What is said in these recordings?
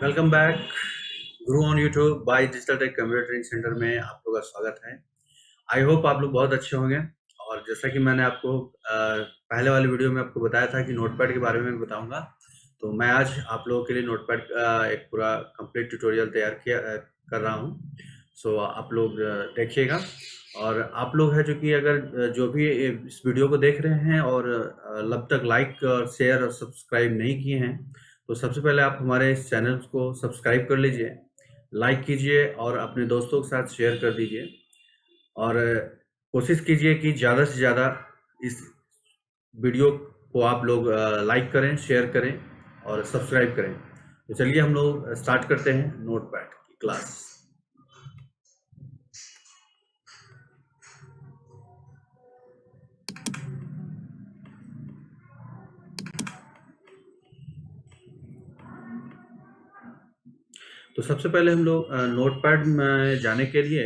Welcome back guru on YouTube by digital tech computer training centre में आप लोग का स्वागत है। आई होप आप लोग बहुत अच्छे होंगे। और जैसा कि मैंने आपको पहले वाले वीडियो में आपको बताया था कि नोटपैड के बारे में बताऊंगा, तो मैं आज आप लोगों के लिए नोटपैड का एक पूरा कंप्लीट ट्यूटोरियल तैयार कर रहा हूं। सो आप लोग देखिएगा। और आप लोग हैं जो कि अगर जो भी इस वीडियो को देख रहे हैं और अब तक लाइक और शेयर और सब्सक्राइब नहीं किए हैं, तो सबसे पहले आप हमारे इस चैनल को सब्सक्राइब कर लीजिए, लाइक कीजिए और अपने दोस्तों के साथ शेयर कर दीजिए। और कोशिश कीजिए कि ज़्यादा से ज़्यादा इस वीडियो को आप लोग लाइक करें, शेयर करें और सब्सक्राइब करें। तो चलिए हम लोग स्टार्ट करते हैं नोटपैड की क्लास। तो सबसे पहले हम लोग नोटपैड में जाने के लिए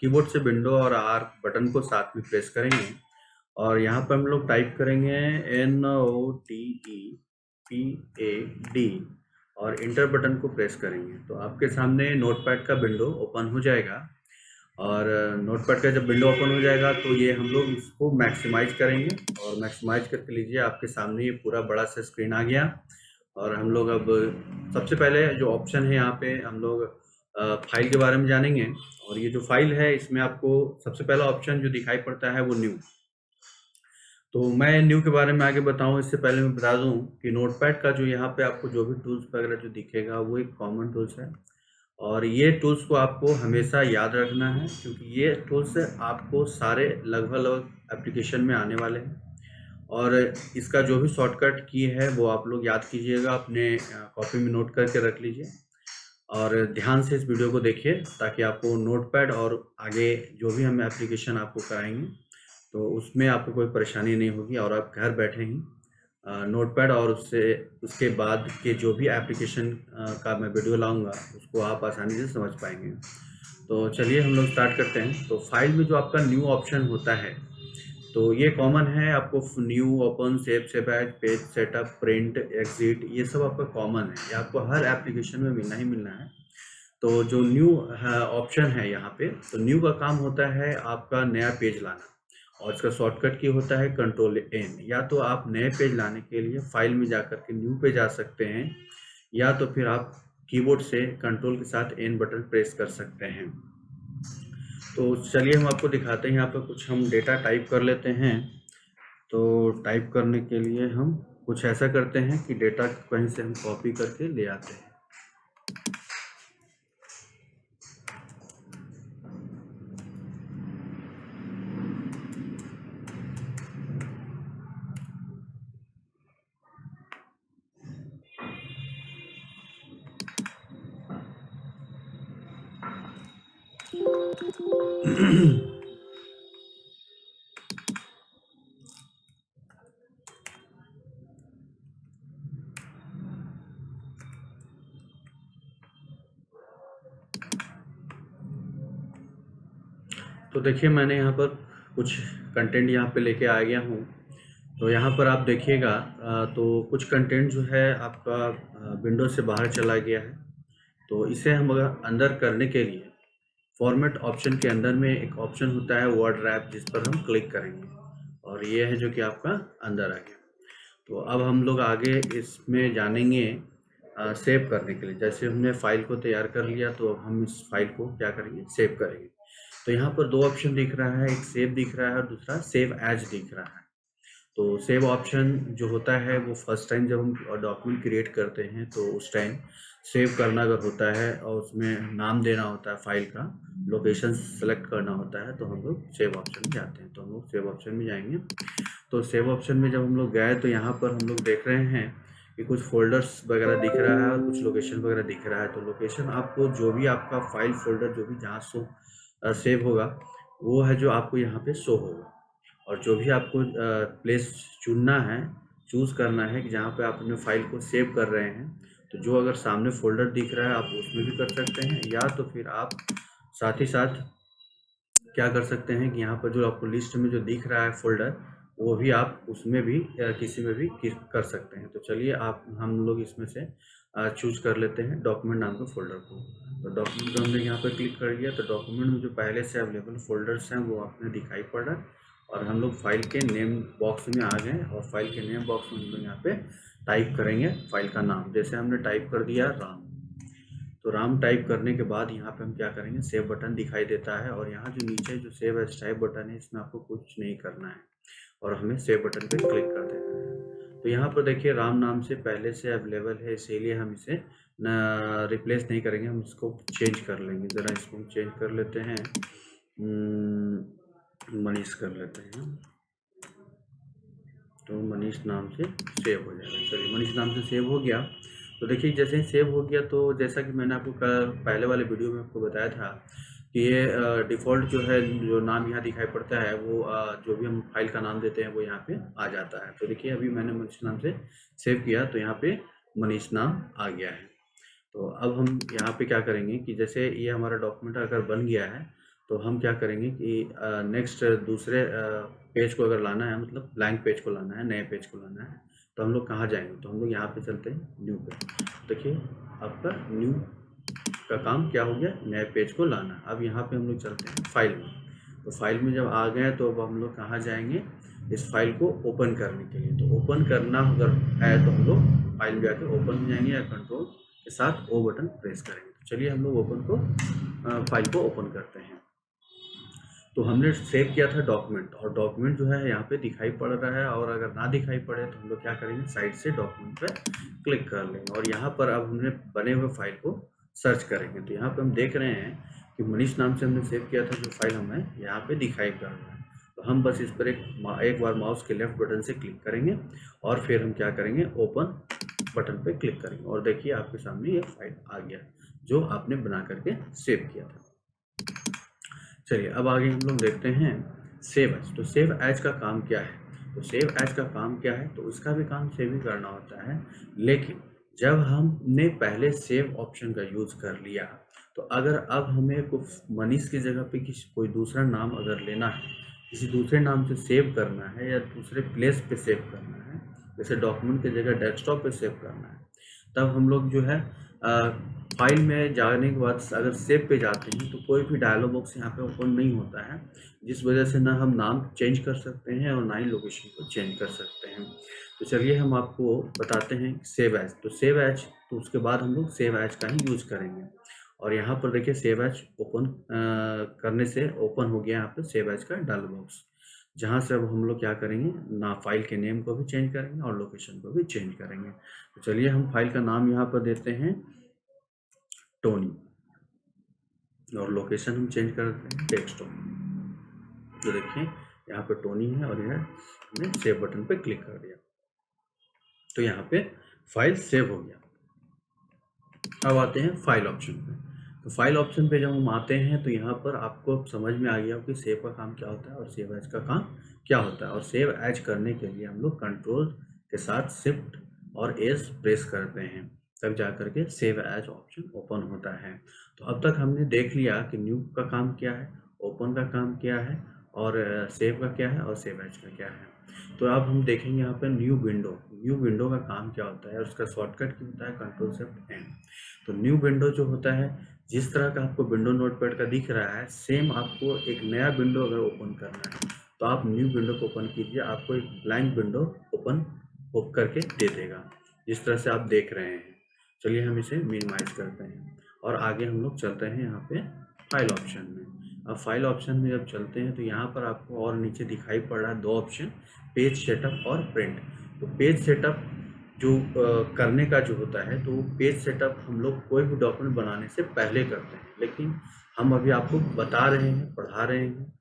कीबोर्ड से विंडो और आर बटन को साथ में प्रेस करेंगे और यहाँ पर हम लोग टाइप करेंगे NOTEPAD और इंटर बटन को प्रेस करेंगे तो आपके सामने नोटपैड का विंडो ओपन हो जाएगा। और नोटपैड का जब विंडो ओपन हो जाएगा तो ये हम लोग इसको मैक्सिमाइज करेंगे और मैक्सिमाइज करके लीजिए, आपके सामने ये पूरा बड़ा सा स्क्रीन आ गया। और हम लोग अब सबसे पहले जो ऑप्शन है यहाँ पे हम लोग फाइल के बारे में जानेंगे। और ये जो फाइल है इसमें आपको सबसे पहला ऑप्शन जो दिखाई पड़ता है वो न्यू। तो मैं न्यू के बारे में आगे बताऊं, इससे पहले मैं बता दूं कि नोटपैड का जो यहाँ पे आपको जो भी टूल्स वगैरह जो दिखेगा वो एक कॉमन टूल्स है। और ये टूल्स को आपको हमेशा याद रखना है क्योंकि ये टूल्स आपको सारे लगभग एप्लीकेशन में आने वाले हैं। और इसका जो भी शॉर्टकट की है वो आप लोग याद कीजिएगा, अपने कॉपी में नोट करके रख लीजिए और ध्यान से इस वीडियो को देखिए ताकि आपको नोटपैड और आगे जो भी हम एप्लीकेशन आपको कराएंगे तो उसमें आपको कोई परेशानी नहीं होगी और आप घर बैठे ही नोटपैड और उसके बाद के जो भी एप्लीकेशन का मैं वीडियो लाऊंगा उसको आप आसानी से समझ पाएंगे। तो चलिए हम लोग स्टार्ट करते हैं। तो फाइल में जो आपका न्यू ऑप्शन होता है तो ये कॉमन है, आपको new, open, save, save as, page setup, print, exit, ये सब आपका कॉमन है, ये आपको हर एप्लीकेशन में मिलना ही मिलना है। तो जो न्यू ऑप्शन है यहाँ पे, तो न्यू का काम होता है आपका नया पेज लाना और इसका शॉर्टकट की होता है Ctrl+N। या तो आप नए पेज लाने के लिए फाइल में जाकर के न्यू पे जा सकते हैं या तो फिर आप कीबोर्ड से कंट्रोल के साथ N बटन प्रेस कर सकते हैं। तो चलिए हम आपको दिखाते हैं, यहाँ पर कुछ हम डेटा टाइप कर लेते हैं। तो टाइप करने के लिए हम कुछ ऐसा करते हैं कि डेटा कहीं से हम कॉपी करके ले आते हैं। तो देखिए मैंने यहाँ पर कुछ कंटेंट यहाँ पे लेके आ गया हूँ। तो यहाँ पर आप देखिएगा तो कुछ कंटेंट जो है आपका विंडो से बाहर चला गया है। तो इसे हम अगर अंदर करने के लिए फॉर्मेट ऑप्शन के अंदर में एक ऑप्शन होता है वर्ड रैप, जिस पर हम क्लिक करेंगे और ये है जो कि आपका अंदर आ गया। तो अब हम लोग आगे इसमें जानेंगे सेव करने के लिए। जैसे हमने फाइल को तैयार कर लिया तो अब हम इस फाइल को क्या करेंगे, सेव करेंगे। तो यहाँ पर दो ऑप्शन दिख रहा है, एक सेव दिख रहा है और दूसरा सेव एज दिख रहा है। तो सेव ऑप्शन जो होता है वो फर्स्ट टाइम जब हम डॉक्यूमेंट क्रिएट करते हैं तो उस टाइम सेव करना अगर होता है और उसमें नाम देना होता है, फाइल का लोकेशन सेलेक्ट करना होता है, तो हम लोग सेव ऑप्शन में जाते हैं। तो हम लोग सेव ऑप्शन में जाएंगे। तो सेव ऑप्शन में जब हम लोग गए तो यहाँ पर हम लोग देख रहे हैं कि कुछ फोल्डर्स वगैरह दिख रहा है और कुछ लोकेशन वगैरह दिख रहा है। तो लोकेशन आपको जो भी आपका फाइल फोल्डर जो भी जहाँ सेव होगा वो है जो आपको यहाँ पे शो होगा। और जो भी आपको प्लेस चुनना है, चूज़ करना है कि जहाँ पे आप अपने फाइल को सेव कर रहे हैं, तो जो अगर सामने फोल्डर दिख रहा है आप उसमें भी कर सकते हैं या तो फिर आप साथ ही साथ क्या कर सकते हैं कि यहाँ पर जो आपको लिस्ट में जो दिख रहा है फोल्डर, वो भी आप उसमें भी किसी में भी कर सकते हैं। तो चलिए आप हम लोग इसमें से चूज कर लेते हैं डॉक्यूमेंट नाम के फोल्डर को। तो डॉक्यूमेंट को हमने यहाँ पर क्लिक कर दिया, तो डॉक्यूमेंट में जो पहले से अवेलेबल फोल्डर्स हैं वो आपने दिखाई पड़ रहा है, और हम लोग फाइल के नेम बॉक्स में आ गए, और फाइल के नेम बॉक्स में हम लोग यहाँ पे टाइप करेंगे फाइल का नाम। जैसे हमने टाइप कर दिया राम, तो राम टाइप करने के बाद यहाँ पे हम क्या करेंगे, सेव बटन दिखाई देता है, और यहाँ जो नीचे जो सेव एज टाइप बटन है इसमें आपको कुछ नहीं करना है, और हमें सेव बटन पे क्लिक कर देना है। तो यहाँ पर देखिए राम नाम से पहले से अवेलेबल है, इसीलिए हम इसे रिप्लेस नहीं करेंगे, हम इसको चेंज कर लेंगे। ज़रा इसको चेंज कर लेते हैं, मनीष कर लेते हैं, तो मनीष नाम से सेव हो जाएगा। चलिए मनीष नाम से सेव हो गया। तो देखिए जैसे ही सेव हो गया, तो जैसा कि मैंने आपको पहले वाले वीडियो में आपको बताया था कि ये डिफ़ॉल्ट जो है, जो नाम यहाँ दिखाई पड़ता है वो जो भी हम फाइल का नाम देते हैं वो यहाँ पे आ जाता है। तो देखिए अभी मैंने मनीष नाम से सेव किया, तो यहाँ पे मनीष नाम आ गया है। तो अब हम यहाँ पे क्या करेंगे कि जैसे ये हमारा डॉक्यूमेंट अगर बन गया है, तो हम क्या करेंगे कि नेक्स्ट दूसरे पेज को अगर लाना है, मतलब ब्लैंक पेज को लाना है, नए पेज को लाना है, तो हम लोग कहाँ जाएंगे, तो हम लोग यहाँ पे चलते हैं न्यू पे। देखिए आपका न्यू का काम क्या हो गया, नए पेज को लाना। अब यहाँ पे हम लोग चलते हैं फाइल में। तो फाइल में जब आ गए तो अब हम लोग कहाँ जाएंगे, इस फाइल को ओपन करने के लिए। तो ओपन करना अगर है तो हम लोग फाइल में जाके ओपन में जाएंगे, या कंट्रोल के साथ ओ बटन प्रेस करेंगे। तो चलिए हम लोग ओपन को फाइल को ओपन करते हैं। तो हमने सेव किया था डॉक्यूमेंट, और डॉक्यूमेंट जो है यहाँ पे दिखाई पड़ रहा है, और अगर ना दिखाई पड़े तो हम लोग क्या करेंगे, साइड से डॉक्यूमेंट पे क्लिक कर लेंगे, और यहाँ पर अब हमने बने हुए फाइल को सर्च करेंगे। तो यहाँ पे हम देख रहे हैं कि मनीष नाम से हमने सेव किया था जो फाइल हमें यहाँ पे दिखाई पड़ रहा है। तो हम बस इस पर एक बार माउस के लेफ्ट बटन से क्लिक करेंगे, और फिर हम क्या करेंगे, ओपन बटन पे क्लिक करेंगे, और देखिए आपके सामने ये फाइल आ गया जो आपने बना करके सेव किया था। चलिए अब आगे हम लोग देखते हैं सेव एज। तो सेव एज का काम क्या है, तो सेव एज का काम क्या है, तो उसका भी काम सेव ही करना होता है। लेकिन जब हमने पहले सेव ऑप्शन का यूज़ कर लिया, तो अगर अब हमें कुछ मनीष की जगह पे किसी कोई दूसरा नाम अगर लेना है, किसी दूसरे नाम से सेव करना है, या दूसरे प्लेस पे सेव करना है, जैसे डॉक्यूमेंट की जगह डेस्कटॉप पे सेव करना है, तब हम लोग जो है फाइल में जाने के बाद अगर सेव पे जाते हैं तो कोई भी डायलॉग बॉक्स यहाँ पे ओपन नहीं होता है, जिस वजह से ना हम नाम चेंज कर सकते हैं और ना ही लोकेशन को चेंज कर सकते हैं। तो चलिए हम आपको बताते हैं सेव एज। तो सेव एज, तो उसके बाद हम लोग सेव एज का ही यूज़ करेंगे, और यहाँ पर देखिए सेव एज ओपन करने से ओपन हो गया यहाँ पे सेव एज का डायलॉग बॉक्स, जहाँ से अब हम लोग क्या करेंगे ना, फाइल के नेम को भी चेंज करेंगे और लोकेशन को भी चेंज करेंगे। तो चलिए हम फाइल का नाम यहाँ पर देते हैं टोनी, और लोकेशन हम चेंज कर देते हैं डेस्कटॉप। तो देखिए यहाँ पे टोनी है, और यह हमने सेव बटन पे क्लिक कर दिया, तो यहाँ पे फाइल सेव हो गया। अब आते हैं फाइल ऑप्शन पे। तो फाइल ऑप्शन पे जब हम आते हैं तो यहाँ पर आपको समझ में आ गया कि सेव का काम क्या होता है और सेव एज का काम क्या होता है। और सेव एज करने के लिए हम लोग कंट्रोल के साथ शिफ्ट और एस प्रेस करते हैं, तब जा करके सेव एज ऑप्शन ओपन होता है। तो अब तक हमने देख लिया कि न्यू का काम क्या है, ओपन का काम क्या है, और सेव का क्या है, और सेव एज का क्या है। तो अब हम देखेंगे यहाँ पर न्यू विंडो। न्यू विंडो का काम क्या होता है, उसका शॉर्टकट क्या होता है, कंट्रोल शिफ्ट एन। तो न्यू विंडो जो होता है, जिस तरह का आपको विंडो नोटपैड का दिख रहा है, सेम आपको एक नया विंडो अगर ओपन करना है तो आप न्यू विंडो को ओपन कीजिए, आपको एक ब्लैंक विंडो ओपन करके दे देगा, जिस तरह से आप देख रहे हैं। चलिए हम इसे मिनिमाइज करते हैं, और आगे हम लोग चलते हैं यहाँ पे फाइल ऑप्शन में। अब फाइल ऑप्शन में जब चलते हैं तो यहाँ पर आपको और नीचे दिखाई पड़ रहा है दो ऑप्शन, पेज सेटअप और प्रिंट। तो पेज सेटअप जो करने का जो होता है, तो पेज सेटअप हम लोग कोई भी डॉक्यूमेंट बनाने से पहले करते हैं, लेकिन हम अभी आपको बता रहे हैं, पढ़ा रहे हैं,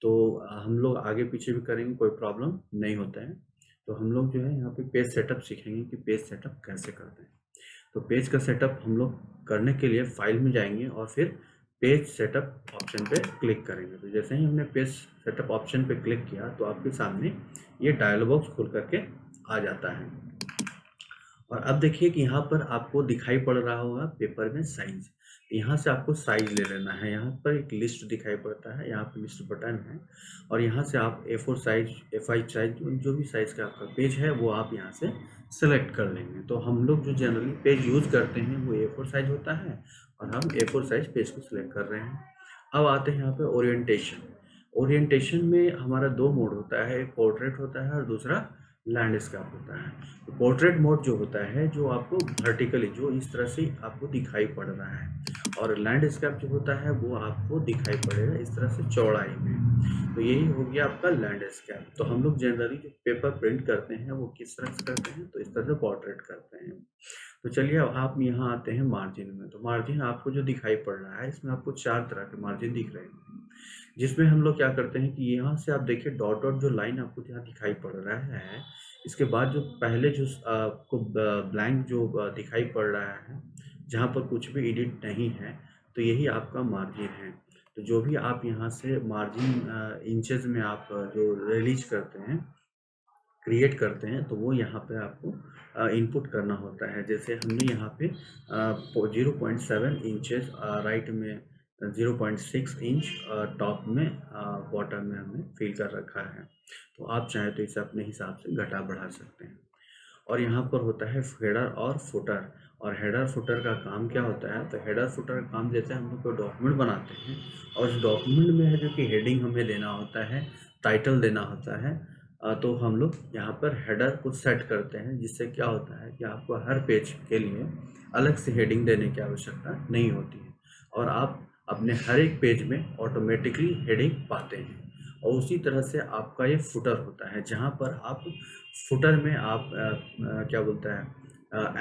तो हम लोग आगे पीछे भी करेंगे, कोई प्रॉब्लम नहीं होता है। तो हम लोग जो है यहाँ पे पेज सेटअप सीखेंगे कि पेज सेटअप कैसे करते हैं। तो पेज का सेटअप हम लोग करने के लिए फाइल में जाएंगे और फिर पेज सेटअप ऑप्शन पे क्लिक करेंगे। तो जैसे ही हमने पेज सेटअप ऑप्शन पे क्लिक किया तो आपके सामने ये डायलॉग बॉक्स खुल करके आ जाता है। और अब देखिए कि यहाँ पर आपको दिखाई पड़ रहा होगा पेपर में साइज। यहाँ से आपको साइज़ ले लेना है। यहाँ पर एक लिस्ट दिखाई पड़ता है, यहाँ पे लिस्ट बटन है और यहाँ से आप A4 साइज़, A5 साइज़ जो भी साइज़ का आपका पेज है वो आप यहाँ से सेलेक्ट कर लेंगे। तो हम लोग जो जनरली पेज यूज़ करते हैं वो A4 साइज़ होता है और हम A4 साइज़ पेज को सिलेक्ट कर रहे हैं। अब आते हैं यहाँ पे ओरिएंटेशन। ओरिएंटेशन में हमारा 2 मोड होता है, एक पोर्ट्रेट होता है और दूसरा लैंडस्केप होता है। तो पोर्ट्रेट मोड जो होता है जो आपको वर्टिकली जो इस तरह से आपको दिखाई पड़ रहा है और लैंडस्केप जो होता है वो आपको दिखाई पड़ेगा इस तरह से चौड़ाई में। तो यही हो गया आपका लैंडस्केप। तो हम लोग जनरली जो पेपर प्रिंट करते हैं वो किस तरह से करते हैं, तो इस तरह से पोर्ट्रेट करते हैं। तो चलिए अब आप यहाँ आते हैं मार्जिन में। तो मार्जिन आपको जो दिखाई पड़ रहा है इसमें आपको 4 तरह के मार्जिन दिख रहे हैं, जिसमें हम लोग क्या करते हैं कि यहाँ से आप देखिए डॉट डॉट जो लाइन आपको यहाँ दिखाई पड़ रहा है, इसके बाद जो पहले जो आपको ब्लैंक जो दिखाई पड़ रहा है जहाँ पर कुछ भी एडिट नहीं है, तो यही आपका मार्जिन है। तो जो भी आप यहाँ से मार्जिन इंचेस में आप जो रिलीज करते हैं, क्रिएट करते हैं, तो वो यहाँ पे आपको इनपुट करना होता है। जैसे हमने यहाँ पे 0.7 इंचेस राइट में, 0.6 इंच टॉप में, बॉटम में हमने फिल कर रखा है। तो आप चाहें तो इसे अपने हिसाब से घटा बढ़ा सकते हैं। और यहाँ पर होता है हेडर और फुटर। और हेडर फुटर का काम क्या होता है, तो हेडर फुटर का काम जैसे हम लोग कोई डॉक्यूमेंट बनाते हैं और उस डॉक्यूमेंट में है जो कि हेडिंग हमें देना होता है, टाइटल देना होता है, तो हम लोग यहाँ पर हेडर को सेट करते हैं, जिससे क्या होता है कि आपको हर पेज के लिए अलग से हेडिंग देने की आवश्यकता नहीं होती है और आप अपने हर एक पेज में ऑटोमेटिकली हेडिंग पाते हैं। और उसी तरह से आपका ये फुटर होता है, जहाँ पर आप फुटर में आप क्या बोलता है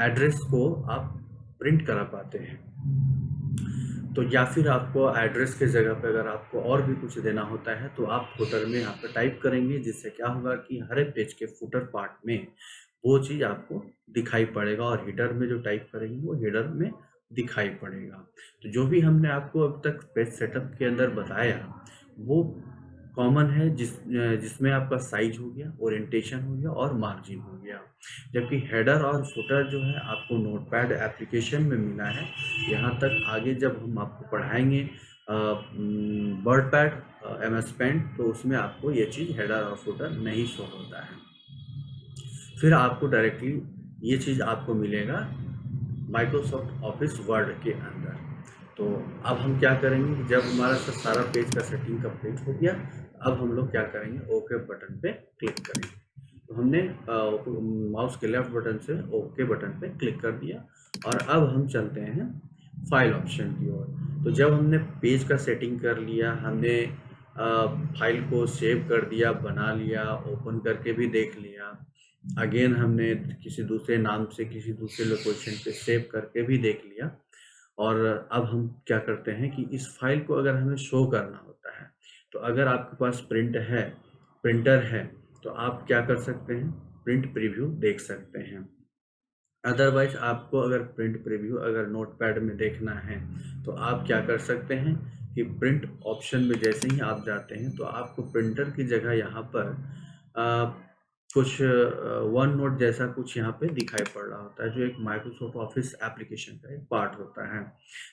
एड्रेस को आप प्रिंट करा पाते हैं। तो या फिर आपको एड्रेस के जगह पे अगर आपको और भी कुछ देना होता है तो आप फुटर में यहाँ पे टाइप करेंगे, जिससे क्या होगा कि हर एक पेज के फुटर पार्ट में वो चीज़ आपको दिखाई पड़ेगा और हेडर में जो टाइप करेंगे वो हेडर में दिखाई पड़ेगा। तो जो भी हमने आपको अब तक पेज सेटअप के अंदर बताया वो कॉमन है, जिसमें आपका साइज हो गया, ओरिएंटेशन हो गया और मार्जिन हो गया। जबकि हेडर और फुटर जो है आपको नोटपैड एप्लीकेशन में मिला है। यहाँ तक आगे जब हम आपको पढ़ाएंगे वर्डपैड, MS पेंट, तो उसमें आपको ये चीज़ हेडर और फुटर नहीं शो होता है। फिर आपको डायरेक्टली ये चीज़ आपको मिलेगा माइक्रोसॉफ्ट ऑफिस वर्ड के अंदर। तो अब हम क्या करेंगे कि जब हमारा सारा पेज का सेटिंग कंप्लीट हो गया, अब हम लोग क्या करेंगे, ओके बटन पे क्लिक करेंगे। तो हमने माउस के लेफ्ट बटन से ओके बटन पे क्लिक कर दिया और अब हम चलते हैं फाइल ऑप्शन की ओर। तो जब हमने पेज का सेटिंग कर लिया, हमने फाइल को सेव कर दिया, बना लिया, ओपन करके भी देख लिया, अगेन हमने किसी दूसरे नाम से किसी दूसरे लोकेशन पे सेव करके भी देख लिया, और अब हम क्या करते हैं कि इस फाइल को अगर हमें शो करना होता है, तो अगर आपके पास प्रिंटर है तो आप क्या कर सकते हैं, प्रिंट प्रीव्यू देख सकते हैं। अदरवाइज आपको अगर प्रिंट प्रीव्यू अगर नोटपैड में देखना है तो आप क्या कर सकते हैं कि प्रिंट ऑप्शन में जैसे ही आप जाते हैं तो आपको प्रिंटर की जगह यहाँ पर कुछ वन नोट जैसा कुछ यहाँ पे दिखाई पड़ रहा होता है, जो एक माइक्रोसॉफ्ट ऑफिस एप्लीकेशन का एक पार्ट होता है,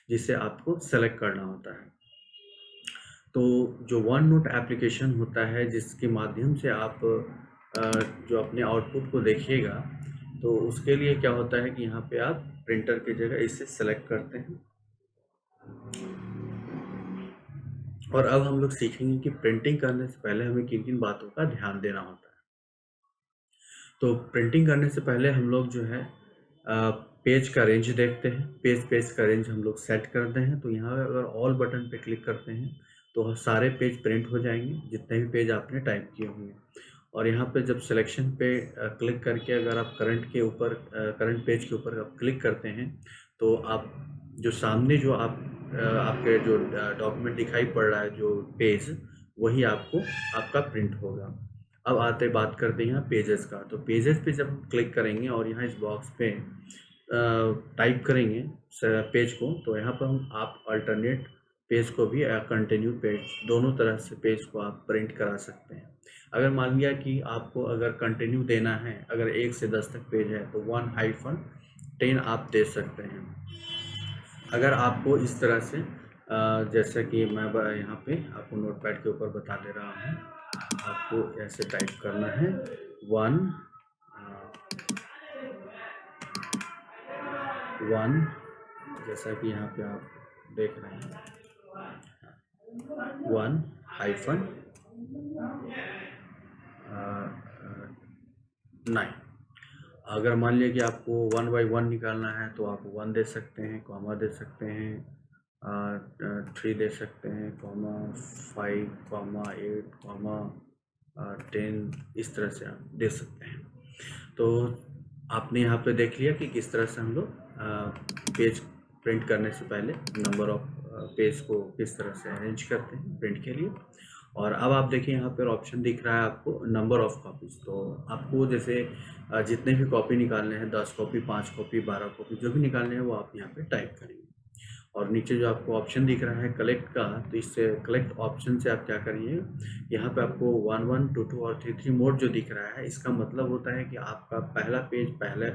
जिसे आपको सेलेक्ट करना होता है। तो जो वन नोट एप्लीकेशन होता है जिसके माध्यम से आप जो अपने आउटपुट को देखिएगा, तो उसके लिए क्या होता है कि यहाँ पे आप प्रिंटर की जगह इसे सेलेक्ट करते हैं। और अब हम लोग सीखेंगे कि प्रिंटिंग करने से पहले हमें किन किन बातों का ध्यान देना होता है। तो प्रिंटिंग करने से पहले हम लोग जो है पेज का रेंज देखते हैं, पेज का रेंज हम लोग सेट करते हैं। तो यहाँ अगर ऑल बटन पे क्लिक करते हैं तो सारे पेज प्रिंट हो जाएंगे जितने भी पेज आपने टाइप किए होंगे। और यहाँ पे जब सिलेक्शन पे क्लिक करके अगर आप करंट पेज के ऊपर आप क्लिक करते हैं तो आप जो सामने जो आपके जो डॉक्यूमेंट दिखाई पड़ रहा है जो पेज, वही आपका प्रिंट होगा। अब बात करते हैं यहाँ पेजेस का। तो पेजेस पे जब हम क्लिक करेंगे और यहाँ इस बॉक्स पे टाइप करेंगे पेज को, तो यहाँ पर आप अल्टरनेट पेज को भी कंटिन्यू पेज, दोनों तरह से पेज को आप प्रिंट करा सकते हैं। अगर मान लिया कि आपको अगर कंटिन्यू देना है, अगर 1 से 10 तक पेज है तो 1-10 आप दे सकते हैं। अगर आपको इस तरह से जैसा कि मैं यहाँ पे आपको नोटपैड के ऊपर बता दे रहा हूँ, आपको ऐसे टाइप करना है 1 जैसा कि यहाँ पे आप देख रहे हैं 1-9। अगर मान लिया कि आपको 1 बाई 1 निकालना है तो आप 1 दे सकते हैं, कॉमा दे सकते हैं, 3 दे सकते हैं, कॉमा 5, कॉमा 8, कॉमा 10, इस तरह से आप दे सकते हैं। तो आपने यहाँ पे देख लिया कि किस तरह से हम लोग पेज प्रिंट करने से पहले नंबर ऑफ पेज को किस तरह से अरेंज करते हैं प्रिंट के लिए। और अब आप देखिए यहाँ पर ऑप्शन दिख रहा है आपको नंबर ऑफ कॉपीज़। तो आपको जैसे जितने भी कॉपी निकालने हैं 10 कॉपी, 5 कॉपी, 12 कॉपी, जो भी निकालने हैं वो आप यहाँ पे टाइप करेंगे। और नीचे जो आपको ऑप्शन दिख रहा है कलेक्ट का, तो इससे कलेक्ट ऑप्शन से आप क्या करिए, यहाँ पे आपको 1, 1, 2, 2 और 3, 3 मोड जो दिख रहा है, इसका मतलब होता है कि आपका पहला पेज पहले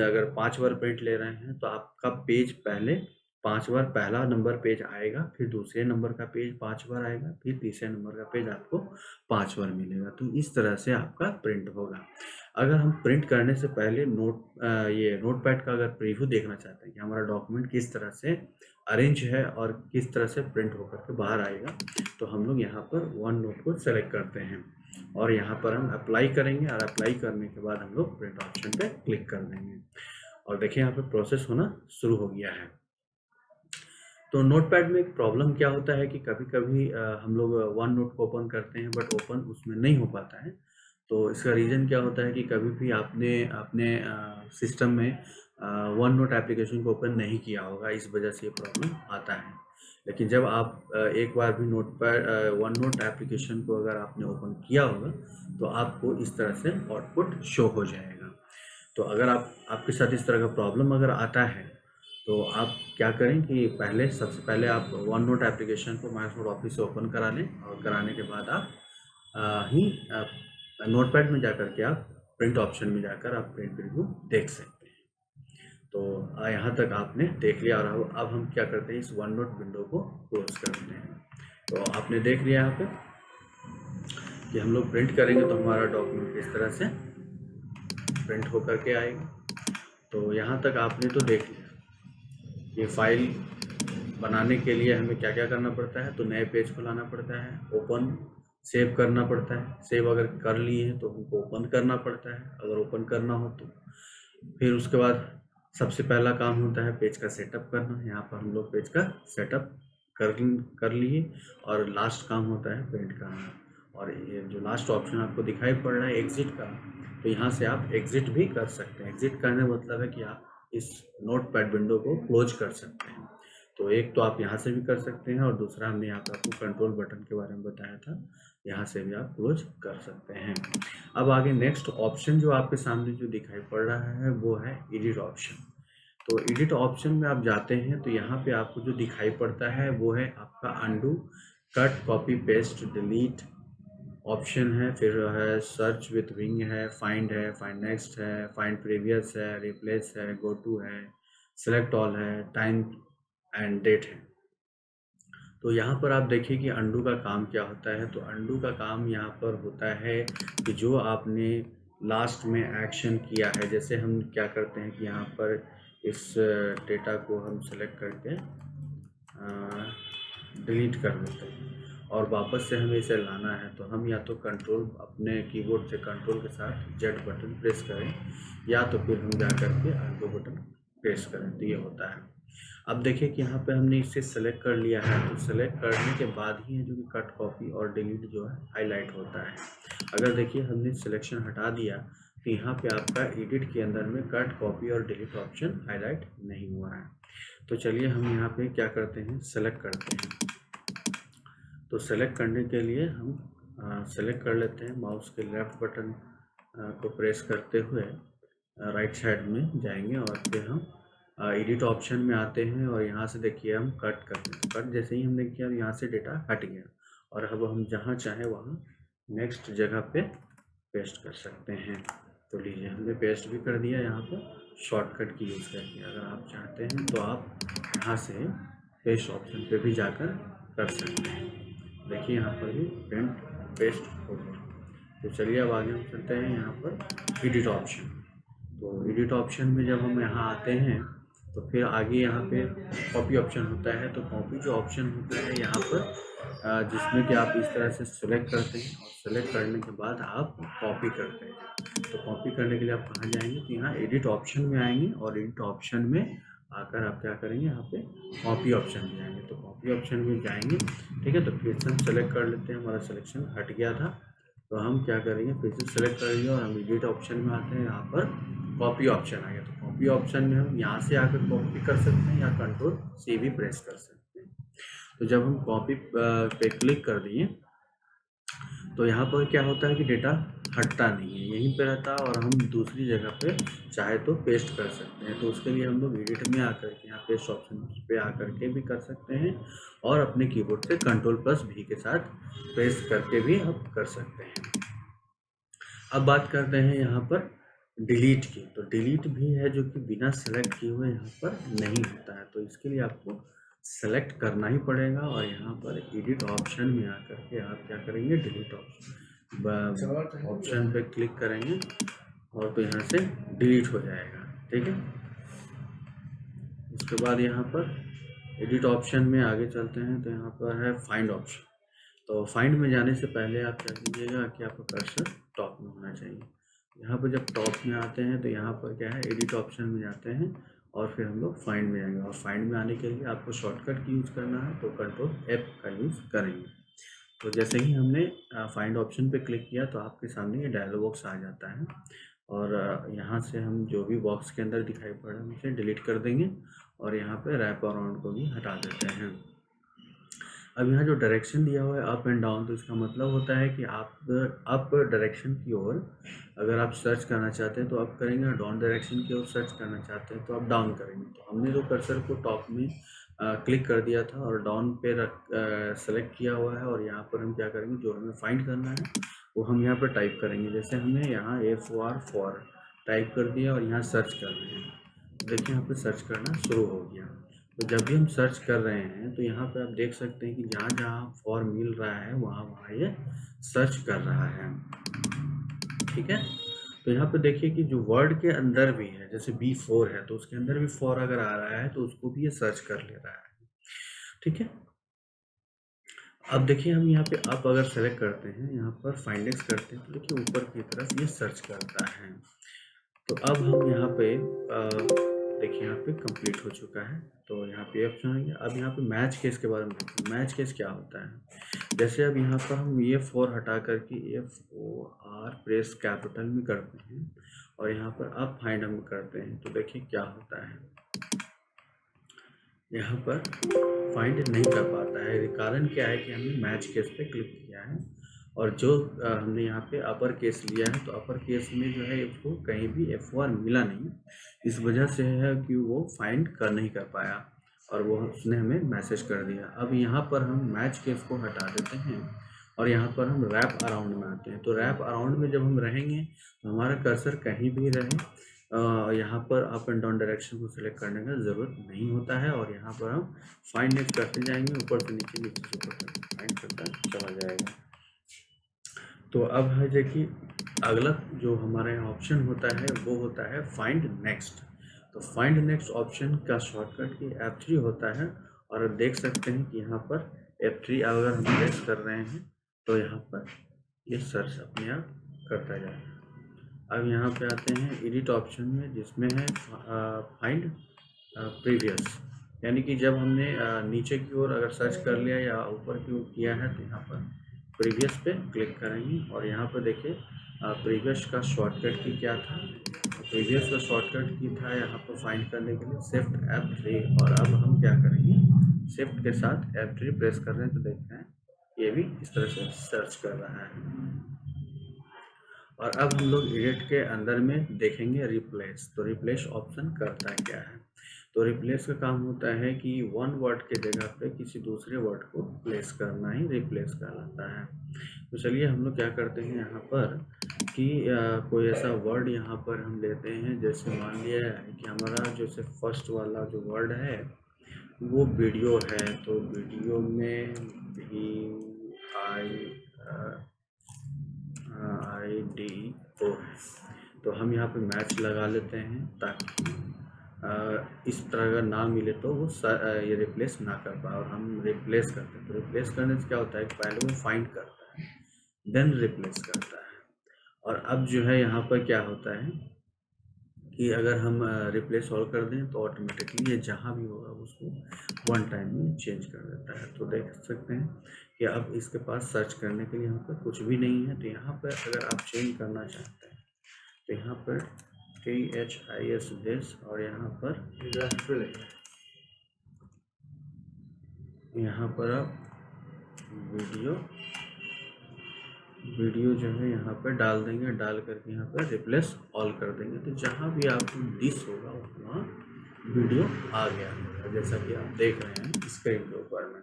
अगर 5 बार प्रिंट ले रहे हैं तो आपका पेज पहले 5 बार पहला नंबर पेज आएगा, फिर दूसरे नंबर का पेज 5 बार आएगा, फिर तीसरे नंबर का पेज आपको 5 बार मिलेगा। तो इस तरह से आपका प्रिंट होगा। अगर हम प्रिंट करने से पहले ये नोटपैड का अगर प्रीव्यू देखना चाहते हैं कि हमारा डॉक्यूमेंट किस तरह से अरेंज है और किस तरह से प्रिंट होकर के बाहर आएगा, तो हम लोग यहाँ पर वन नोट को सेलेक्ट करते हैं और यहाँ पर हम अप्लाई करेंगे और अप्लाई करने के बाद हम लोग प्रिंट ऑप्शन पे क्लिक कर देंगे और देखिए यहाँ पे प्रोसेस होना शुरू हो गया है। तो नोटपैड में एक प्रॉब्लम क्या होता है कि कभी कभी हम लोग वन नोट को ओपन करते हैं बट ओपन उसमें नहीं हो पाता है। तो इसका रीज़न क्या होता है कि कभी भी आपने अपने सिस्टम में वन नोट एप्लीकेशन को ओपन नहीं किया होगा, इस वजह से ये प्रॉब्लम आता है। लेकिन जब आप एक बार भी नोटपैड वन नोट एप्लीकेशन को अगर आपने ओपन किया होगा तो आपको इस तरह से आउटपुट शो हो जाएगा। तो अगर आपके साथ इस तरह का प्रॉब्लम अगर आता है तो आप क्या करें कि सबसे पहले आप वन नोट एप्लीकेशन को माइक्रोसॉफ्ट ऑफिस से ओपन करा लें और कराने के बाद आप नोटपैड में जाकर के आप प्रिंट ऑप्शन में जाकर आप प्रिंट प्रीव्यू देख सकते हैं। तो यहाँ तक आपने देख लिया और अब हम क्या करते हैं, इस वन नोट विंडो को क्लोज करते हैं। तो आपने देख लिया यहाँ पे कि हम लोग प्रिंट करेंगे तो हमारा डॉक्यूमेंट किस तरह से प्रिंट होकर के आएगा। तो यहाँ तक आपने तो देख लिया। ये फाइल बनाने के लिए हमें क्या क्या करना पड़ता है, तो नए पेज को लाना पड़ता है, ओपन सेव करना पड़ता है, सेव अगर कर लिए हैं तो हमको ओपन करना पड़ता है अगर ओपन करना हो तो। फिर उसके बाद सबसे पहला काम होता है पेज का सेटअप करना। यहाँ पर हम लोग पेज का सेटअप कर लिए और लास्ट काम होता है प्रिंट करना। और ये जो लास्ट ऑप्शन आपको दिखाई पड़ रहा है एग्जिट का, तो यहाँ से आप एग्जिट भी कर सकते हैं। एग्जिट करने का मतलब है कि आप इस नोटपैड विंडो को क्लोज कर सकते हैं। तो एक तो आप यहाँ से भी कर सकते हैं और दूसरा हमने यहाँ पर आपको कंट्रोल बटन के बारे में बताया था, यहाँ से भी आप क्लोज कर सकते हैं। अब आगे नेक्स्ट ऑप्शन जो आपके सामने जो दिखाई पड़ रहा है वो है एडिट ऑप्शन। तो एडिट ऑप्शन में आप जाते हैं तो यहाँ पे आपको जो दिखाई पड़ता है वो है आपका undo, cut, copy, paste, delete option है, फिर है सर्च विथ विंग है, फाइंड नेक्स्ट है, फाइंड प्रीवियस है, रिप्लेस है, गो टू है, सेलेक्ट ऑल है, टाइम एंड डेट है। तो यहाँ पर आप देखिए कि अंडू का काम क्या होता है। तो अंडू का काम यहाँ पर होता है कि जो आपने लास्ट में एक्शन किया है, जैसे हम क्या करते हैं कि यहाँ पर इस डेटा को हम सेलेक्ट करके डिलीट कर देते हैं और वापस से हमें इसे लाना है तो हम या तो कंट्रोल अपने कीबोर्ड से कंट्रोल के साथ जेड बटन प्रेस करें या तो फिर हम जा करके अंडू बटन प्रेस करें, तो ये होता है। अब देखिए कि यहाँ पे हमने इसे सेलेक्ट कर लिया है, तो सेलेक्ट करने के बाद ही जो कि कट, कॉपी और डिलीट जो है हाईलाइट होता है। अगर देखिए हमने सिलेक्शन हटा दिया तो यहाँ पे आपका एडिट के अंदर में कट, कॉपी और डिलीट ऑप्शन हाईलाइट नहीं हुआ है। तो चलिए हम यहाँ पे क्या करते हैं, सेलेक्ट करते हैं। तो सेलेक्ट करने के लिए हम सेलेक्ट कर लेते हैं, माउस के लेफ्ट बटन को प्रेस करते हुए राइट साइड में जाएंगे और फिर हम एडिट ऑप्शन में आते हैं और यहाँ से देखिए हम कट करते हैं। कट जैसे ही हमने किया यहाँ से डेटा हट गया और अब हम जहाँ चाहें वहाँ नेक्स्ट जगह पे पेस्ट कर सकते हैं। तो लीजिए हमने पेस्ट भी कर दिया यहाँ पर शॉर्टकट की यूज़ करके। अगर आप चाहते हैं तो आप यहाँ से पेस्ट ऑप्शन पे भी जाकर कर सकते हैं। देखिए यहाँ पर भी प्रिंट पेस्ट हो गया। तो चलिए अब आगे हम चलते हैं यहाँ पर एडिट ऑप्शन। तो एडिट ऑप्शन में जब हम यहाँ आते हैं तो फिर आगे यहाँ पे कॉपी ऑप्शन होता है। तो कॉपी जो ऑप्शन होता है यहाँ पर जिसमें कि आप इस तरह से सिलेक्ट करते हैं और सिलेक्ट करने के बाद आप कॉपी करते हैं। तो कॉपी करने के लिए आप कहाँ जाएंगे, तो यहाँ एडिट ऑप्शन में आएंगे और एडिट ऑप्शन में आकर आप क्या करेंगे, यहाँ पे कॉपी ऑप्शन में जाएंगे। तो कॉपी ऑप्शन में जाएंगे, ठीक है। तो फिर से हम सेलेक्ट कर लेते हैं, हमारा सिलेक्शन हट गया था। तो हम क्या करेंगे, फिर से सेलेक्ट करेंगे और हम एडिट ऑप्शन में आते हैं। यहाँ पर कॉपी ऑप्शन आ गया। तो कॉपी ऑप्शन में हम यहाँ से आकर कॉपी कर सकते हैं या Ctrl+C भी प्रेस कर सकते हैं। तो जब हम कॉपी पे क्लिक कर दिए तो यहाँ पर क्या होता है कि डेटा हटता नहीं है, यहीं पे रहता है और हम दूसरी जगह पे चाहे तो पेस्ट कर सकते हैं। तो उसके लिए हम लोग एडिट में आकर के यहाँ पेस्ट ऑप्शन पे आकर के भी कर सकते हैं और अपने कीबोर्ड पे Ctrl+V के साथ प्रेस करके भी आप कर सकते हैं। अब बात करते हैं यहाँ पर डिलीट की। तो डिलीट भी है जो कि बिना सेलेक्ट किए हुए यहाँ पर नहीं होता है। तो इसके लिए आपको सेलेक्ट करना ही पड़ेगा और यहाँ पर एडिट ऑप्शन में आकर के आप क्या करेंगे, डिलीट ऑप्शन पे क्लिक करेंगे और तो यहाँ से डिलीट हो जाएगा, ठीक है। उसके बाद यहाँ पर एडिट ऑप्शन में आगे चलते हैं तो यहाँ पर है फाइंड ऑप्शन। तो फाइंड में जाने से पहले आप क्या कीजिएगा कि आपका कर्सर टॉप में होना चाहिए। यहाँ पर जब टॉप में आते हैं तो यहाँ पर क्या है, एडिट ऑप्शन में जाते हैं और फिर हम लोग फाइंड में जाएंगे। और फाइंड में आने के लिए आपको शॉर्टकट की यूज़ करना है तो Ctrl+F का यूज़ करेंगे। तो जैसे ही हमने फाइंड ऑप्शन पे क्लिक किया तो आपके सामने ये डायलॉग बॉक्स आ जाता है और यहाँ से हम जो भी बॉक्स के अंदर दिखाई पड़ रहा है उसे डिलीट कर देंगे और यहाँ पे रैप अराउंड को भी हटा देते हैं। अब यहाँ जो डायरेक्शन दिया हुआ है अप एंड डाउन, तो इसका मतलब होता है कि आप अप डायरेक्शन की ओर अगर आप सर्च करना चाहते हैं तो अप करेंगे और डाउन डायरेक्शन की ओर सर्च करना चाहते हैं तो आप डाउन करेंगे। तो हमने जो कर्सर को टॉप में क्लिक कर दिया था और डाउन पे सेलेक्ट किया हुआ है और यहाँ पर हम क्या करेंगे, जो हमें फाइंड करना है वो हम यहाँ पर टाइप करेंगे। जैसे हमने यहाँ FOR टाइप कर दिया और यहाँ सर्च कर रहे हैं, देखिए यहाँ पे सर्च करना शुरू हो गया। तो जब भी हम सर्च कर रहे हैं तो यहाँ पे आप देख सकते हैं कि जहाँ जहाँ फॉर मिल रहा है वहाँ वहाँ ये सर्च कर रहा है, ठीक है। तो यहाँ पे देखिए कि जो वर्ड के अंदर भी है, जैसे B4 है तो उसके अंदर भी फॉर अगर आ रहा है तो उसको भी ये सर्च कर ले रहा है, ठीक है। अब देखिए हम यहाँ पे अप अगर सेलेक्ट करते हैं, यहाँ पर फाइंडेक्स करते हैं तो देखिए ऊपर की तरफ ये सर्च करता है। तो अब हम यहाँ पे देखिए यहाँ पे कंप्लीट हो चुका है। तो यहाँ पे ऑप्शन आएंगे। अब यहाँ पे मैच केस के बारे में देखते हैं। मैच केस क्या होता है, जैसे अब यहाँ पर हम ये 4 हटा करके FOR प्रेस कैपिटल में करते हैं और यहाँ पर अब फाइंड हम करते हैं तो देखिए क्या होता है, यहाँ पर फाइंड नहीं कर पाता है। कारण क्या है कि हमने मैच केस पे क्लिक किया है और जो हमने यहाँ पे अपर केस लिया है तो अपर केस में जो है उसको कहीं भी FOR मिला नहीं, इस वजह से है कि वो फाइंड कर नहीं कर पाया और वो उसने हमें मैसेज कर दिया। अब यहाँ पर हम मैच केस को हटा देते हैं और यहाँ पर हम रैप अराउंड में आते हैं। तो रैप अराउंड में जब हम रहेंगे तो हमारा कर्सर कहीं भी रहे, यहाँ पर अप एंड डाउन डायरेक्शन को सिलेक्ट करने का ज़रूरत नहीं होता है और यहाँ पर हम फाइंड नेक्स्ट करते जाएंगे, ऊपर से नीचे, नीचे से ऊपर तक फाइंड करता चला जाएगा। तो अब है देखिए अगला जो हमारे यहाँ ऑप्शन होता है वो होता है फाइंड नेक्स्ट। तो फाइंड नेक्स्ट ऑप्शन का शॉर्टकट की F3 होता है और देख सकते हैं कि यहाँ पर F3 अगर हम प्रेस कर रहे हैं तो यहाँ पर ये सर्च अपने आप करता जाएगा। अब यहाँ पे आते हैं एडिट ऑप्शन में, जिसमें है फाइंड प्रीवियस, यानी कि जब हमने नीचे की ओर अगर सर्च कर लिया या ऊपर की ओर किया है तो यहाँ पर प्रीवियस पे क्लिक करेंगे और यहाँ पर देखिए प्रीवियस का शॉर्टकट की क्या था, प्रीवियस का शॉर्टकट की था यहाँ पर फाइंड करने के लिए शिफ्ट F3 और अब हम क्या करेंगे, शिफ्ट के साथ F3 प्रेस कर रहे हैं तो देखते हैं ये भी इस तरह से सर्च कर रहा है। और अब हम लोग एडिट के अंदर में देखेंगे रिप्लेस। तो रिप्लेस ऑप्शन करता क्या है, तो रिप्लेस का काम होता है कि वन वर्ड के जगह पे किसी दूसरे वर्ड को प्लेस करना ही रिप्लेस कहलाता है। तो चलिए हम लोग क्या करते हैं यहाँ पर कि कोई ऐसा वर्ड यहाँ पर हम लेते हैं, जैसे मान लिया कि हमारा जैसे फर्स्ट वाला जो वर्ड है वो वीडियो है, तो वीडियो में भी आई डी ओ है, तो हम यहाँ पे मैच लगा लेते हैं ताकि इस तरह का ना मिले तो वो ये रिप्लेस ना कर पाए, और हम रिप्लेस करते हैं। तो रिप्लेस करने से क्या होता है कि पहले वो फाइंड करता है, देन रिप्लेस करता है। और अब जो है यहाँ पर क्या होता है कि अगर हम रिप्लेस ऑल कर दें तो ऑटोमेटिकली ये जहाँ भी होगा उसको वन टाइम में चेंज कर देता है। तो देख सकते हैं कि अब इसके पास सर्च करने के लिए यहाँ पर कुछ भी नहीं है। तो यहाँ पर अगर आप चेंज करना चाहते हैं तो यहाँ पर KHIS दिस, और यहाँ पर आप वीडियो जो है यहाँ पर डाल देंगे, डाल करके यहाँ पर रिप्लेस ऑल कर देंगे। तो जहाँ भी आपको दिस होगा वहाँ वीडियो आ गया होगा, जैसा कि आप देख रहे हैं स्क्रीन के ऊपर में।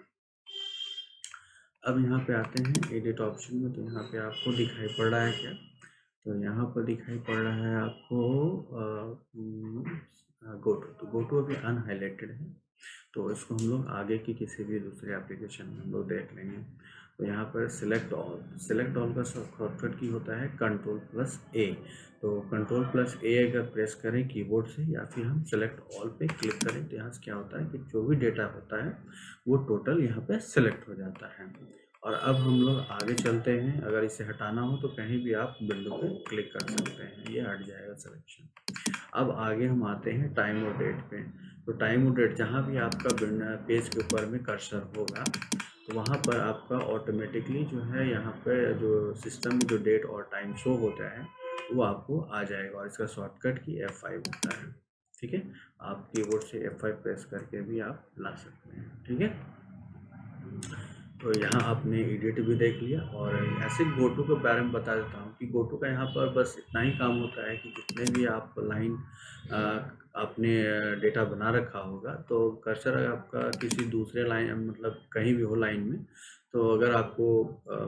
अब यहाँ पे आते हैं एडिट ऑप्शन में, तो यहाँ पे आपको दिखाई पड़ रहा है क्या? तो यहाँ पर दिखाई पड़ रहा है आपको गोटो। तो गोटो अभी अनहाइलाइटेड है, तो इसको हम लोग आगे की किसी भी दूसरे एप्लीकेशन में हम लोग देख लेंगे। तो यहाँ पर सिलेक्ट ऑल का शॉर्टकट की होता है Ctrl+A। तो Ctrl+A अगर प्रेस करें कीबोर्ड से या फिर हम सेलेक्ट ऑल पे क्लिक करें तो यहाँ से क्या होता है कि जो भी डेटा होता है वो टोटल यहाँ पे सिलेक्ट हो जाता है। और अब हम लोग आगे चलते हैं। अगर इसे हटाना हो तो कहीं भी आप विंडो पे क्लिक कर सकते हैं, ये हट जाएगा सिलेक्शन। अब आगे हम आते हैं टाइम और डेट पे। तो टाइम और डेट जहाँ भी आपका पेज के ऊपर में कर्सर होगा तो वहाँ पर आपका ऑटोमेटिकली जो है यहाँ पर जो सिस्टम में जो डेट और टाइम शो होता है वो आपको आ जाएगा, और इसका शॉर्टकट की F5 होता है। ठीक है, आप कीबोर्ड से F5 प्रेस करके भी आप ला सकते हैं। ठीक है, तो यहाँ आपने एडिट भी देख लिया। और ऐसे गोटो के बारे में बता देता हूँ कि गोटो का यहाँ पर बस इतना ही काम होता है कि जितने भी आप लाइन आपने डेटा बना रखा होगा, तो कर्सर आपका किसी दूसरे लाइन मतलब कहीं भी हो लाइन में, तो अगर आपको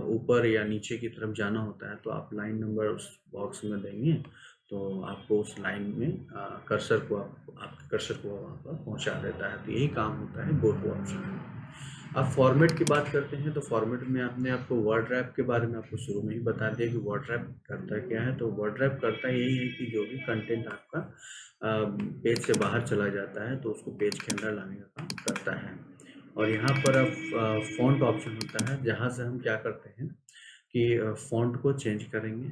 ऊपर या नीचे की तरफ जाना होता है तो आप लाइन नंबर उस बॉक्स में देंगे, तो आपको उस लाइन में कर्सर को आपके कर्सर को वहाँ पर पहुँचा देता है। तो यही काम होता है गोटो ऑप्शन में। अब फॉर्मेट की बात करते हैं, तो फॉर्मेट में आपने आपको वर्ड रैप के बारे में आपको शुरू में ही बता दिया कि वर्ड रैप करता क्या है। तो वर्ड रैप करता यही है कि जो भी कंटेंट आपका पेज से बाहर चला जाता है तो उसको पेज के अंदर लाने का काम करता है। और यहाँ पर अब फॉन्ट ऑप्शन होता है, जहाँ से हम क्या करते हैं कि फॉन्ट को चेंज करेंगे,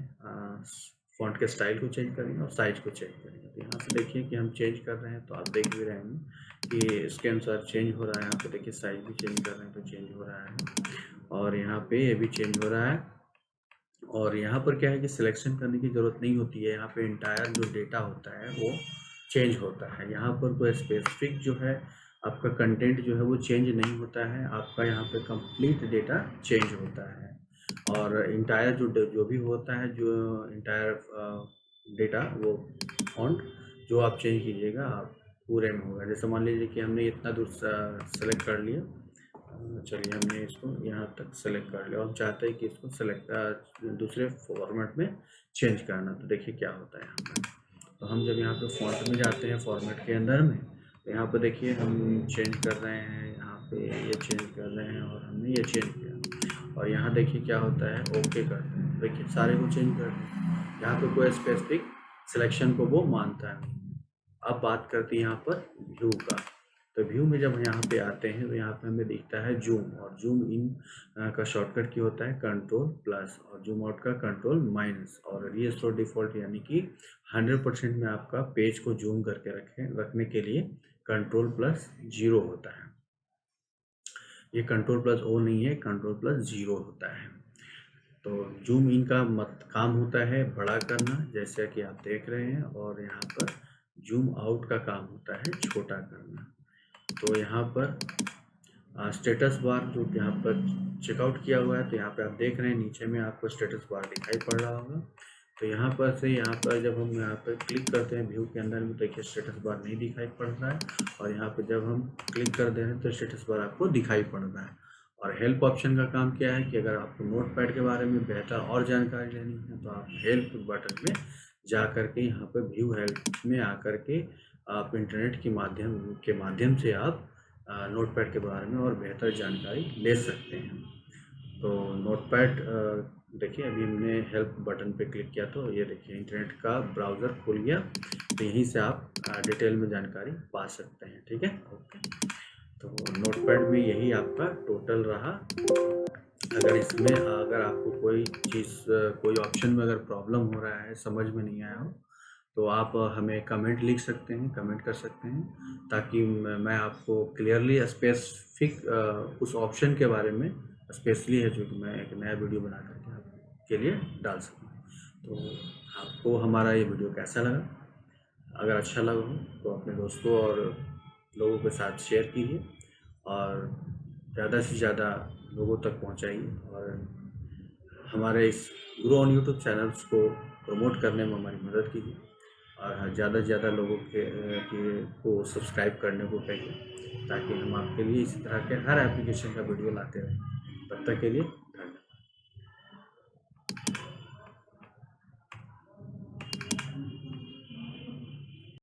फॉन्ट के स्टाइल को चेंज करेंगे और साइज को चेंज करेंगे। तो यहाँ से देखिए कि हम चेंज कर रहे हैं, तो आप देख भी रहे हैं कि इसके अनुसार चेंज हो रहा है। यहाँ पे देखिए साइज भी चेंज कर रहे हैं तो चेंज हो रहा है, और यहाँ पे ये भी चेंज हो रहा है। और यहाँ पर क्या है कि सिलेक्शन करने की ज़रूरत नहीं होती है, यहाँ पे इंटायर जो डेटा होता है वो चेंज होता है। यहाँ पर कोई स्पेसिफिक जो है आपका कंटेंट जो है वो चेंज नहीं होता है, आपका यहाँ पे कंप्लीट डेटा चेंज होता है। और इंटायर जो भी होता है, जो इंटायर डेटा वो फॉन्ट जो आप चेंज कीजिएगा आप पूरे में होगा। जैसे मान लीजिए कि हमने इतना दूर सेलेक्ट कर लिया, चलिए हमने इसको यहाँ तक सेलेक्ट कर लिया और हम चाहते हैं कि इसको सेलेक्ट दूसरे फॉर्मेट में चेंज करना। तो देखिए क्या होता है यहाँ पर। तो हम जब यहाँ पे फॉन्ट में जाते हैं फॉर्मेट के अंदर में, तो यहाँ पर देखिए हम चेंज कर रहे हैं, यहाँ पे ये चेंज कर रहे हैं और हमने ये चेंज किया। और यहाँ देखिए क्या होता है, ओके करते हैं, देखिए सारे को चेंज कर दें। यहाँ पे कोई स्पेसिफिक सिलेक्शन को वो मानता है। अब बात करते हैं यहाँ पर व्यू का। तो व्यू में जब यहाँ पे आते हैं तो यहाँ पे हमें दिखता है जूम, और जूम इन का शॉर्टकट की होता है Ctrl+, और जूम आउट का Ctrl-, और रीस्टोर डिफ़ॉल्ट यानी कि 100% में आपका पेज को जूम करके रखने के लिए Ctrl+0 होता है। ये Ctrl+O नहीं है, Ctrl+0 होता है। तो जूम इन का काम होता है बड़ा करना, जैसे कि आप देख रहे हैं, और यहाँ पर जूम आउट का काम होता है छोटा करना। तो यहाँ पर स्टेटस बार जो यहाँ पर चेकआउट किया हुआ है, तो यहाँ पे आप देख रहे हैं नीचे में आपको स्टेटस बार दिखाई पड़ रहा होगा। तो यहाँ पर से यहाँ पर जब हम यहाँ पर क्लिक करते हैं व्यू के अंदर में, देखिए स्टेटस बार नहीं दिखाई पड़ रहा है, और यहाँ पे जब हम क्लिक कर दे रहे हैं तो स्टेटस बार आपको दिखाई पड़ रहा है। और हेल्प ऑप्शन का काम क्या है कि अगर आपको नोटपैड के बारे में बेहतर और जानकारी लेनी है तो आप हेल्प बटन में जा कर के यहाँ पर व्यू हेल्प में आकर के आप इंटरनेट के माध्यम से आप नोटपैड के बारे में और बेहतर जानकारी ले सकते हैं। तो नोटपैड देखिए, अभी हमने हेल्प बटन पे क्लिक किया तो ये देखिए इंटरनेट का ब्राउज़र खुल गया, तो यहीं से आप डिटेल में जानकारी पा सकते हैं। ठीक है, ओके। तो नोटपैड में यही आपका टोटल रहा। अगर इसमें अगर आपको कोई चीज़ कोई ऑप्शन में अगर प्रॉब्लम हो रहा है, समझ में नहीं आया हो, तो आप हमें कमेंट लिख सकते हैं, कमेंट कर सकते हैं, ताकि मैं आपको क्लियरली स्पेसिफिक उस ऑप्शन के बारे में स्पेशली है जो कि मैं एक नया वीडियो बना करके आपके लिए डाल सकूँ। तो आपको हमारा ये वीडियो कैसा लगा? अगर अच्छा लगा हो तो अपने दोस्तों और लोगों के साथ शेयर कीजिए और ज़्यादा से ज़्यादा लोगों तक पहुंचाइए, और हमारे इस ग्रो ऑन यूट्यूब चैनल्स को प्रमोट करने में हमारी मदद कीजिए, और ज़्यादा से ज़्यादा लोगों को सब्सक्राइब करने को कहिए, ताकि हम आपके लिए इसी तरह के हर एप्लीकेशन का वीडियो लाते रहें। तब तक के लिए